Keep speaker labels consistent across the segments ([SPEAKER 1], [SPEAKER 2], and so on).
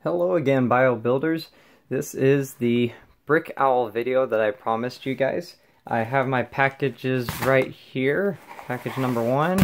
[SPEAKER 1] Hello again, Bio Builders. This is the Brickowl video that I promised you guys. I have my packages right here. Package number 1,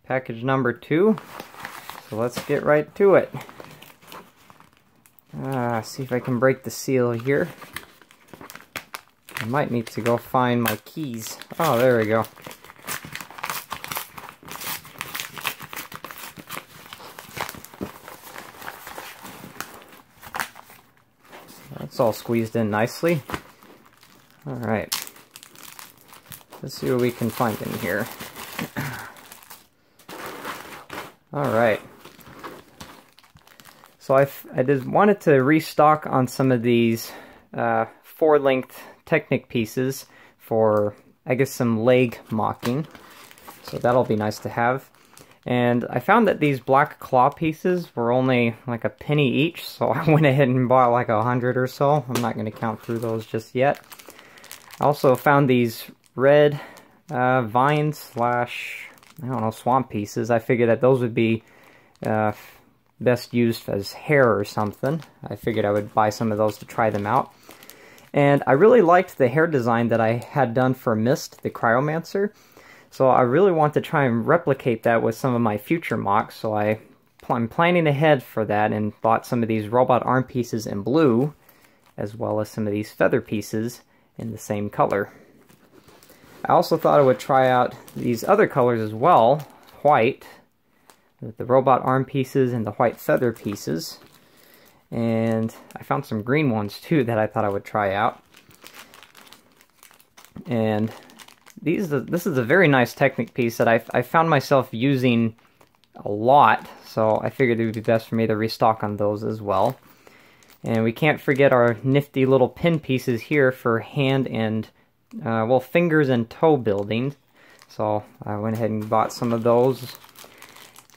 [SPEAKER 1] package number 2. So let's get right to it. See if I can break the seal here. I might need to go find my keys. Oh, there we go. That's all squeezed in nicely. Alright. Let's see what we can find in here. Alright. So I just wanted to restock on some of these 4-length Technic pieces for, I guess, some leg mocking. So that'll be nice to have. And I found that these black claw pieces were only like a penny each, so I went ahead and bought like 100 or so. I'm not going to count through those just yet. I also found these red vine slash, I don't know, swamp pieces. I figured that those would be best used as hair or something. I figured I would buy some of those to try them out. And I really liked the hair design that I had done for Mist, the Cryomancer. So I really want to try and replicate that with some of my future mocks, so I'm planning ahead for that and bought some of these robot arm pieces in blue, as well as some of these feather pieces in the same color. I also thought I would try out these other colors as well, white, with the robot arm pieces and the white feather pieces. And I found some green ones too that I thought I would try out. And this is a very nice Technic piece that I found myself using a lot, so I figured it would be best for me to restock on those as well. And we can't forget our nifty little pin pieces here for hand and, well, fingers and toe building. So I went ahead and bought some of those.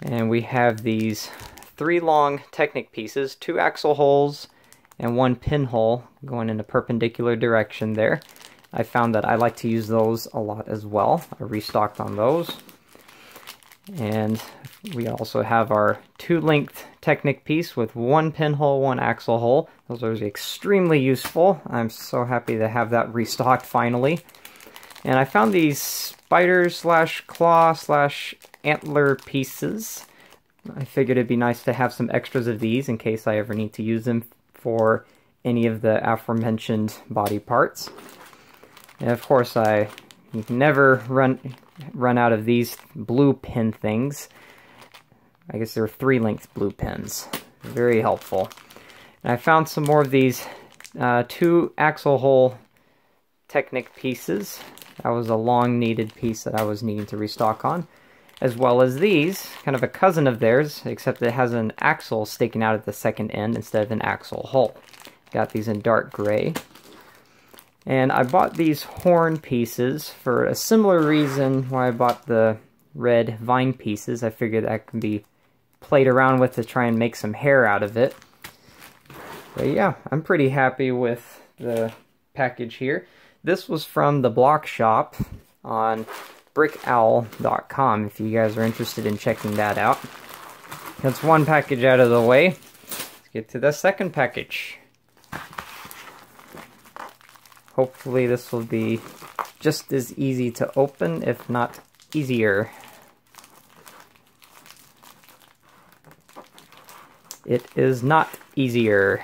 [SPEAKER 1] And we have these 3 long Technic pieces, 2 axle holes and 1 pinhole going in a perpendicular direction there. I found that I like to use those a lot as well. I restocked on those. And we also have our 2-length Technic piece with 1 pinhole, 1 axle hole. Those are extremely useful. I'm so happy to have that restocked finally. And I found these spider slash claw slash antler pieces. I figured it'd be nice to have some extras of these in case I ever need to use them for any of the aforementioned body parts. And of course, you can never run out of these blue pin things. I guess they're 3-length blue pins. Very helpful. And I found some more of these 2 axle hole Technic pieces. That was a long needed piece that I was needing to restock on. As well as these, kind of a cousin of theirs, except it has an axle sticking out at the second end instead of an axle hole. Got these in dark gray. And I bought these horn pieces for a similar reason why I bought the red vine pieces. I figured that could be played around with to try and make some hair out of it. But yeah, I'm pretty happy with the package here. This was from the Block Shop on brickowl.com if you guys are interested in checking that out. That's one package out of the way. Let's get to the second package. Hopefully this will be just as easy to open, if not easier. It is not easier.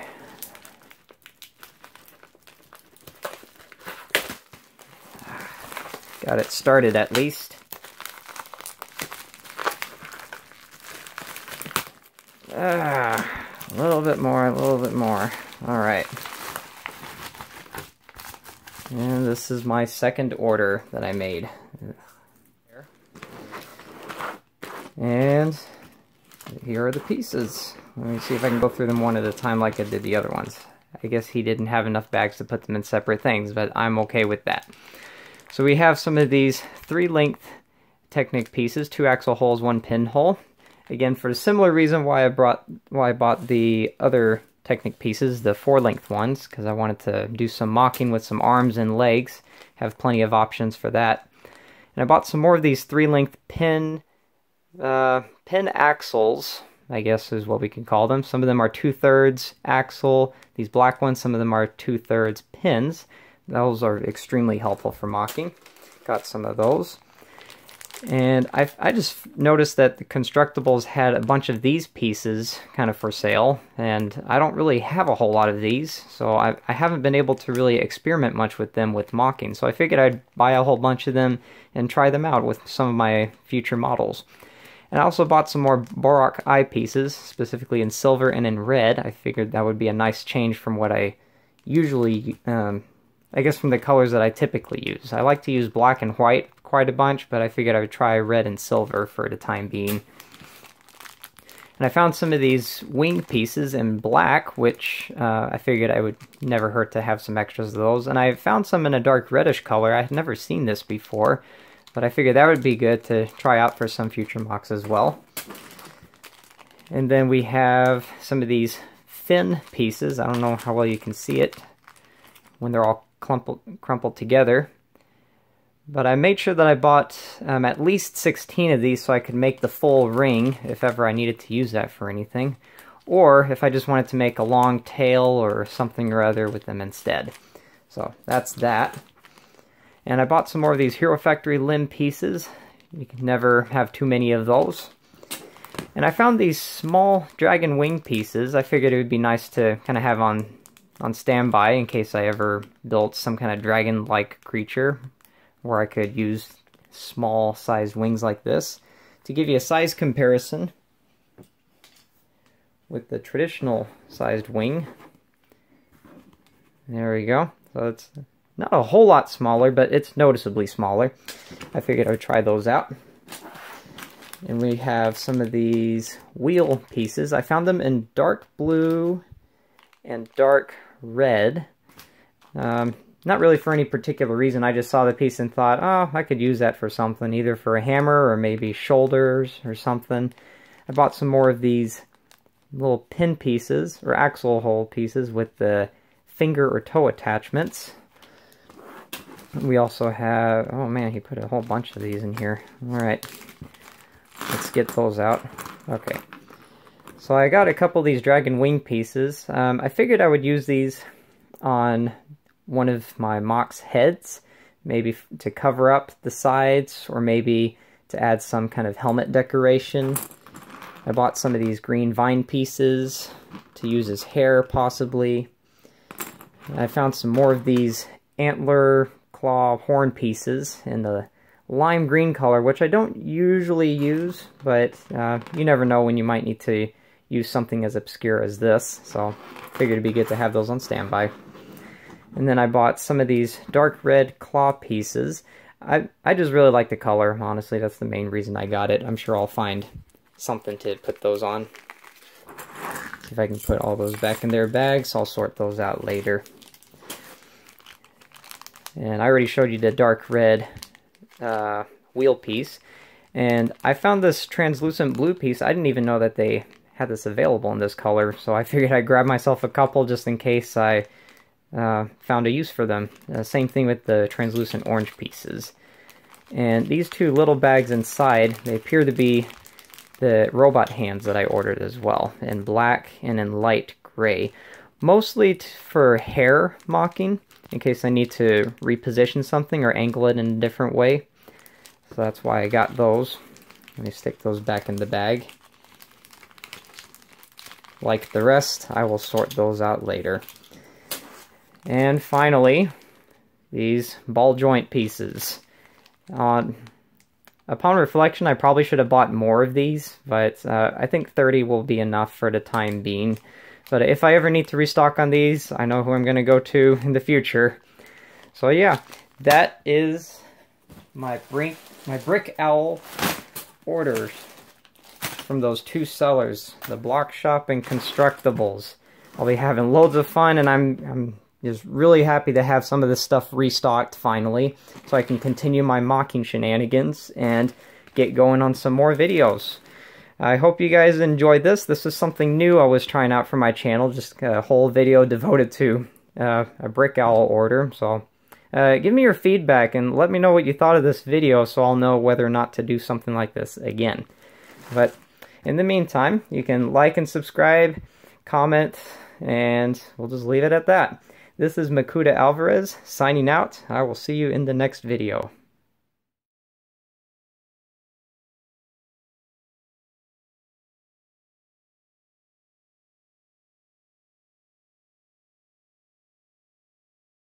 [SPEAKER 1] Got it started at least. A little bit more, a little bit more. Alright. And this is my second order that I made. And here are the pieces. Let me see if I can go through them one at a time like I did the other ones. I guess he didn't have enough bags to put them in separate things, but I'm okay with that. So we have some of these 3-length Technic pieces, 2 axle holes, 1 pinhole. Again, for a similar reason why I bought the other Technic pieces, the 4-length ones, because I wanted to do some mocking with some arms and legs. Have plenty of options for that. And I bought some more of these 3-length pin axles. I guess is what we can call them. Some of them are 2/3 axle. These black ones, some of them are 2/3 pins. Those are extremely helpful for mocking. Got some of those. And I just noticed that the Constructables had a bunch of these pieces kind of for sale, and I don't really have a whole lot of these, so I haven't been able to really experiment much with them with mocking, so I figured I'd buy a whole bunch of them and try them out with some of my future models. And I also bought some more Borak eye pieces, specifically in silver and in red. I figured that would be a nice change from what I usually, I guess from the colors that I typically use. I like to use black and white quite a bunch, but I figured I would try red and silver for the time being. And I found some of these wing pieces in black, which I figured I would never hurt to have some extras of those. And I found some in a dark reddish color. I had never seen this before, but I figured that would be good to try out for some future mocks as well. And then we have some of these fin pieces. I don't know how well you can see it when they're all crumpled together. But I made sure that I bought at least 16 of these so I could make the full ring if ever I needed to use that for anything. Or if I just wanted to make a long tail or something or other with them instead. So that's that. And I bought some more of these Hero Factory limb pieces. You can never have too many of those. And I found these small dragon wing pieces. I figured it would be nice to kind of have on standby in case I ever built some kind of dragon-like creature where I could use small sized wings like this. To give you a size comparison with the traditional sized wing. There we go. So it's not a whole lot smaller, but it's noticeably smaller. I figured I would try those out. And we have some of these wheel pieces. I found them in dark blue and dark red. Not really for any particular reason. I just saw the piece and thought, oh, I could use that for something, either for a hammer or maybe shoulders or something. I bought some more of these little pin pieces, or axle hole pieces, with the finger or toe attachments. We also have, oh man, he put a whole bunch of these in here. Alright, let's get those out. Okay, so I got a couple of these dragon wing pieces. I figured I would use these on one of my MOC's heads, maybe to cover up the sides, or maybe to add some kind of helmet decoration. I bought some of these green vine pieces to use as hair, possibly. I found some more of these antler claw horn pieces in the lime green color, which I don't usually use, but you never know when you might need to use something as obscure as this, so figured it'd be good to have those on standby. And then I bought some of these dark red claw pieces. I just really like the color, honestly. That's the main reason I got it. I'm sure I'll find something to put those on. See if I can put all those back in their bags. I'll sort those out later. And I already showed you the dark red wheel piece. And I found this translucent blue piece. I didn't even know that they had this available in this color. So I figured I'd grab myself a couple just in case I found a use for them. Same thing with the translucent orange pieces. And these two little bags inside, they appear to be the robot hands that I ordered as well, in black and in light gray. Mostly for hair mocking, in case I need to reposition something or angle it in a different way. So that's why I got those. Let me stick those back in the bag. Like the rest, I will sort those out later. And finally, these ball joint pieces. Upon reflection, I probably should have bought more of these, but I think 30 will be enough for the time being. But if I ever need to restock on these, I know who I'm going to go to in the future. So yeah, that is my Brickowl orders from those two sellers, the Block Shop and Constructables. I'll be having loads of fun, and I'm just really happy to have some of this stuff restocked finally, so I can continue my mocking shenanigans and get going on some more videos. I hope you guys enjoyed this. This is something new I was trying out for my channel, just a whole video devoted to a Brickowl order. So give me your feedback and let me know what you thought of this video so I'll know whether or not to do something like this again. But In the meantime, you can like and subscribe, comment, and we'll just leave it at that. This is Makuta Alvarez signing out. I will see you in the next video.